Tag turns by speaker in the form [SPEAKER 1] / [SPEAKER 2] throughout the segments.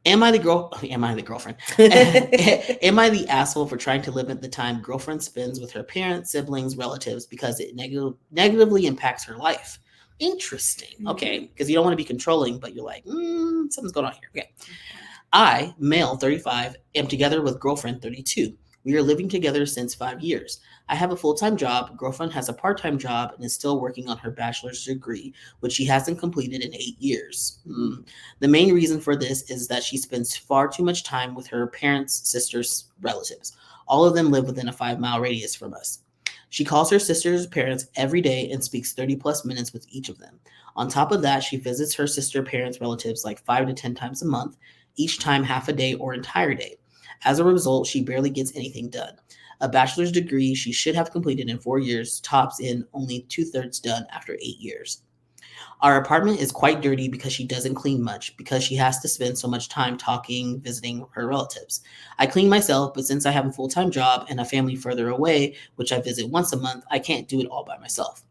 [SPEAKER 1] Am I the girlfriend? Am I the asshole for trying to limit the time girlfriend spends with her parents, siblings, relatives because it negatively impacts her life? Interesting. Okay, because you don't want to be controlling, but you're like, something's going on here. Okay. I, male 35, am together with girlfriend 32. We are living together since 5 years. I have a full-time job. Girlfriend has a part-time job and is still working on her bachelor's degree, which she hasn't completed in 8 years. The main reason for this is that she spends far too much time with her parents, sisters, relatives. All of them live within a 5-mile radius from us. She calls her sister's parents every day and speaks 30 plus minutes with each of them. On top of that, she visits her sister parents' relatives like 5 to 10 times a month, each time half a day or entire day. As a result, she barely gets anything done. A bachelor's degree she should have completed in 4 years tops in only 2/3 done after 8 years. Our apartment is quite dirty because she doesn't clean much, because she has to spend so much time talking, visiting her relatives. I clean myself, but since I have a full-time job and a family further away, which I visit once a month, I can't do it all by myself.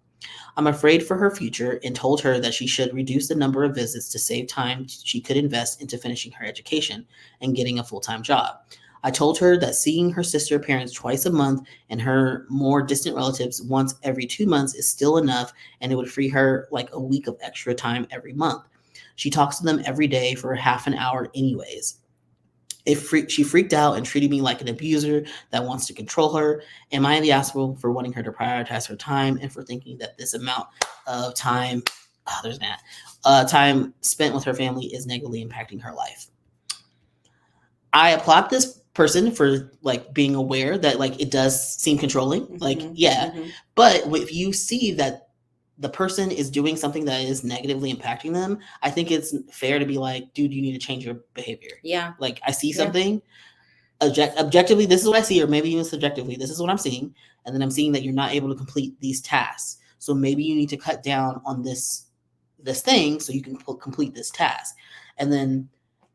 [SPEAKER 1] I'm afraid for her future and told her that she should reduce the number of visits to save time she could invest into finishing her education and getting a full-time job. I told her that seeing her sister parents twice a month and her more distant relatives once every 2 months is still enough, and it would free her like a week of extra time every month. She talks to them every day for half an hour anyways. She freaked out and treated me like an abuser that wants to control her. Am I the asshole for wanting her to prioritize her time and for thinking that this amount of time, time spent with her family is negatively impacting her life? I applaud this person for like being aware that like it does seem controlling. But if you see that the person is doing something that is negatively impacting them, I think it's fair to be like, dude, you need to change your behavior.
[SPEAKER 2] Yeah.
[SPEAKER 1] Like I see something objectively, this is what I see, or maybe even subjectively, this is what I'm seeing. And then I'm seeing that you're not able to complete these tasks. So maybe you need to cut down on this thing so you can complete this task. And then,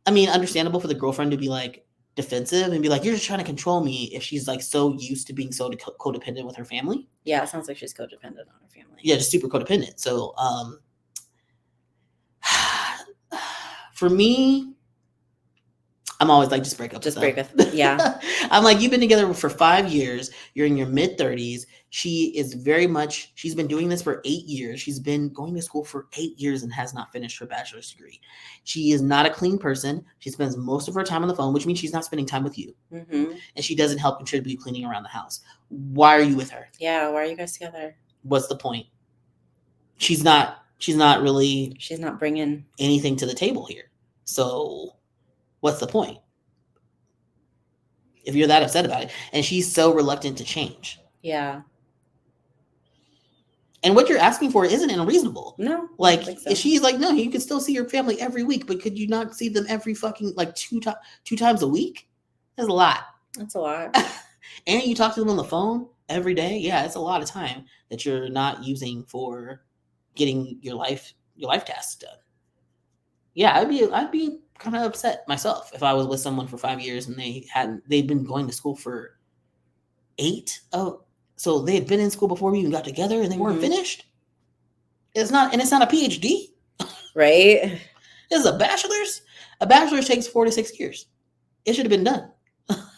[SPEAKER 1] I mean, understandable for the girlfriend to be like defensive and be like, you're just trying to control me if she's like so used to being so codependent with her family.
[SPEAKER 2] Yeah, it sounds like she's codependent on her family.
[SPEAKER 1] Yeah, just super codependent. So for me, I'm always like, just break up.
[SPEAKER 2] Just break up. Yeah.
[SPEAKER 1] I'm like, you've been together for 5 years. You're in your mid 30s. She's been doing this for 8 years. She's been going to school for 8 years and has not finished her bachelor's degree. She is not a clean person. She spends most of her time on the phone, which means she's not spending time with you.
[SPEAKER 2] Mm-hmm.
[SPEAKER 1] And she doesn't help contribute cleaning around the house. Why are you with her?
[SPEAKER 2] Yeah. Why are you guys together?
[SPEAKER 1] What's the point? She's not
[SPEAKER 2] bringing
[SPEAKER 1] anything to the table here. So what's the point? If you're that upset about it. And she's so reluctant to change.
[SPEAKER 2] Yeah.
[SPEAKER 1] And what you're asking for isn't unreasonable.
[SPEAKER 2] No.
[SPEAKER 1] Like, if she's like, no, you can still see your family every week, but could you not see them every fucking, like, two times a week? That's a lot.
[SPEAKER 2] That's a lot.
[SPEAKER 1] And you talk to them on the phone every day? Yeah, it's a lot of time that you're not using for getting your life tasks done. Yeah, I'd be kind of upset myself if I was with someone for 5 years and they'd been going to school for 8. Oh, so they had been in school before we even got together and they weren't finished. It's not a PhD,
[SPEAKER 2] right?
[SPEAKER 1] It's a bachelor's. A bachelor's takes 4 to 6 years. It should have been done.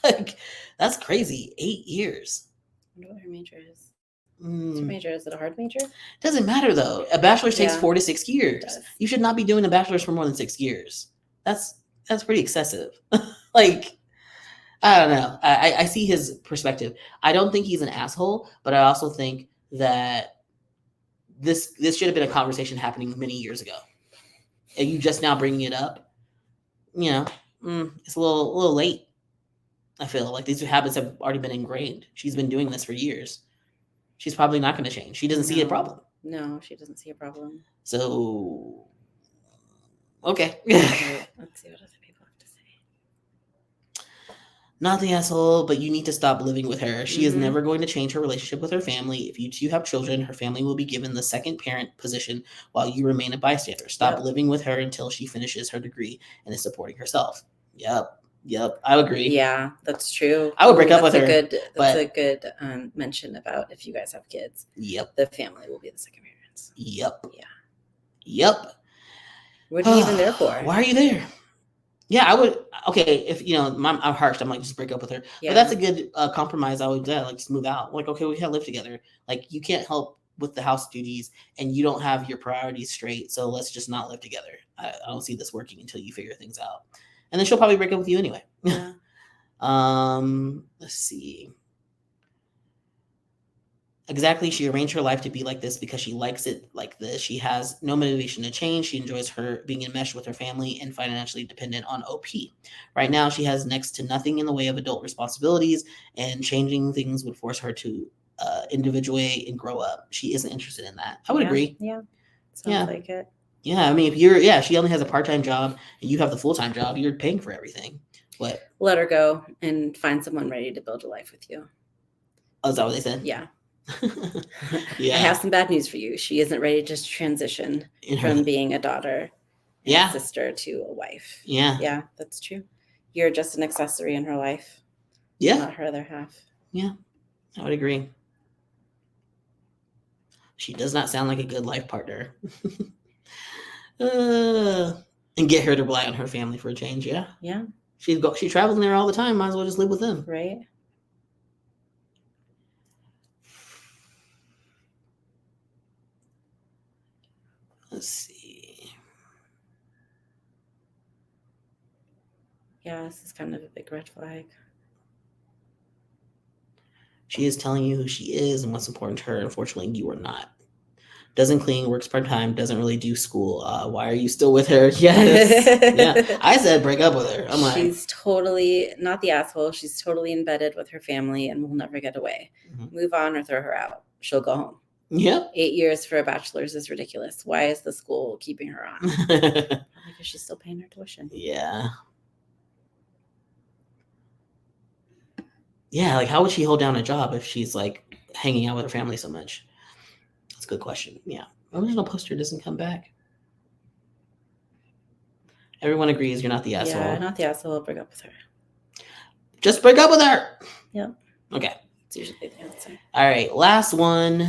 [SPEAKER 1] Like, that's crazy. 8 years.
[SPEAKER 2] I wonder what her major is. What's her major? Is it a hard major?
[SPEAKER 1] Doesn't matter though. A bachelor's takes 4 to 6 years. You should not be doing a bachelor's for more than 6 years. That's pretty excessive. Like, I don't know. I see his perspective. I don't think he's an asshole, but I also think that this should have been a conversation happening many years ago. And you just now bringing it up, it's a little late. I feel like these habits have already been ingrained. She's been doing this for years. She's probably not going to change. She doesn't see a problem.
[SPEAKER 2] No, she doesn't see a problem.
[SPEAKER 1] So, okay.
[SPEAKER 2] Let's see what other people have to say.
[SPEAKER 1] Not the asshole, but you need to stop living with her. She is never going to change her relationship with her family. If you two have children, her family will be given the second parent position while you remain a bystander. Stop living with her until she finishes her degree and is supporting herself. Yep, I agree.
[SPEAKER 2] Yeah, that's true.
[SPEAKER 1] I would break up with her.
[SPEAKER 2] That's a good mention about if you guys have kids.
[SPEAKER 1] Yep.
[SPEAKER 2] The family will be the second parents.
[SPEAKER 1] Yep.
[SPEAKER 2] Yeah.
[SPEAKER 1] Yep.
[SPEAKER 2] What are you even there for?
[SPEAKER 1] Why are you there? Yeah, I would. Okay, if I'm harsh, I'm like, just break up with her.
[SPEAKER 2] Yeah.
[SPEAKER 1] But that's a good compromise. I would do. Like, just move out. Like, okay, we can't live together. Like, you can't help with the house duties, and you don't have your priorities straight. So let's just not live together. I don't see this working until you figure things out. And then she'll probably break up with you anyway.
[SPEAKER 2] Yeah.
[SPEAKER 1] Let's see. Exactly, she arranged her life to be like this because she likes it like this. She has no motivation to change. She enjoys her being enmeshed with her family and financially dependent on OP. Right now, she has next to nothing in the way of adult responsibilities, and changing things would force her to individuate and grow up. She isn't interested in that. I would agree.
[SPEAKER 2] Yeah. Sounds
[SPEAKER 1] Yeah.
[SPEAKER 2] like it.
[SPEAKER 1] Yeah, I mean, she only has a part-time job and you have the full-time job, you're paying for everything. But
[SPEAKER 2] Let her go and find someone ready to build a life with you.
[SPEAKER 1] oh, is that what they said?
[SPEAKER 2] Yeah.
[SPEAKER 1] Yeah.
[SPEAKER 2] I have some bad news for you. She isn't ready to transition from being a daughter and a sister to a wife.
[SPEAKER 1] Yeah.
[SPEAKER 2] Yeah, that's true. You're just an accessory in her life.
[SPEAKER 1] Yeah.
[SPEAKER 2] Not her other half.
[SPEAKER 1] Yeah, I would agree. She does not sound like a good life partner. And get her to rely on her family for a change. Yeah.
[SPEAKER 2] Yeah.
[SPEAKER 1] She's traveling there all the time. Might as well just live with them.
[SPEAKER 2] Right.
[SPEAKER 1] Let's see.
[SPEAKER 2] Yeah, this is kind of a big red flag.
[SPEAKER 1] She is telling you who she is and what's important to her. Unfortunately, you are not. Doesn't clean, works part-time, doesn't really do school. Why are you still with her? Yes. Yeah. I said break up with her. I'm like,
[SPEAKER 2] she's totally not the asshole. She's totally embedded with her family and will never get away. Mm-hmm. Move on or throw her out. She'll go home.
[SPEAKER 1] Yep.
[SPEAKER 2] 8 years for a bachelor's is ridiculous. Why is the school keeping her on? Because she's still paying her tuition.
[SPEAKER 1] Yeah. Yeah, like how would she hold down a job if she's like hanging out with her family so much? That's a good question. Yeah. Original poster doesn't come back. Everyone agrees you're not the asshole.
[SPEAKER 2] Yeah, not the asshole. Break up with her.
[SPEAKER 1] Just break up with her.
[SPEAKER 2] Yep.
[SPEAKER 1] Okay.
[SPEAKER 2] It's usually the answer.
[SPEAKER 1] All right. Last one.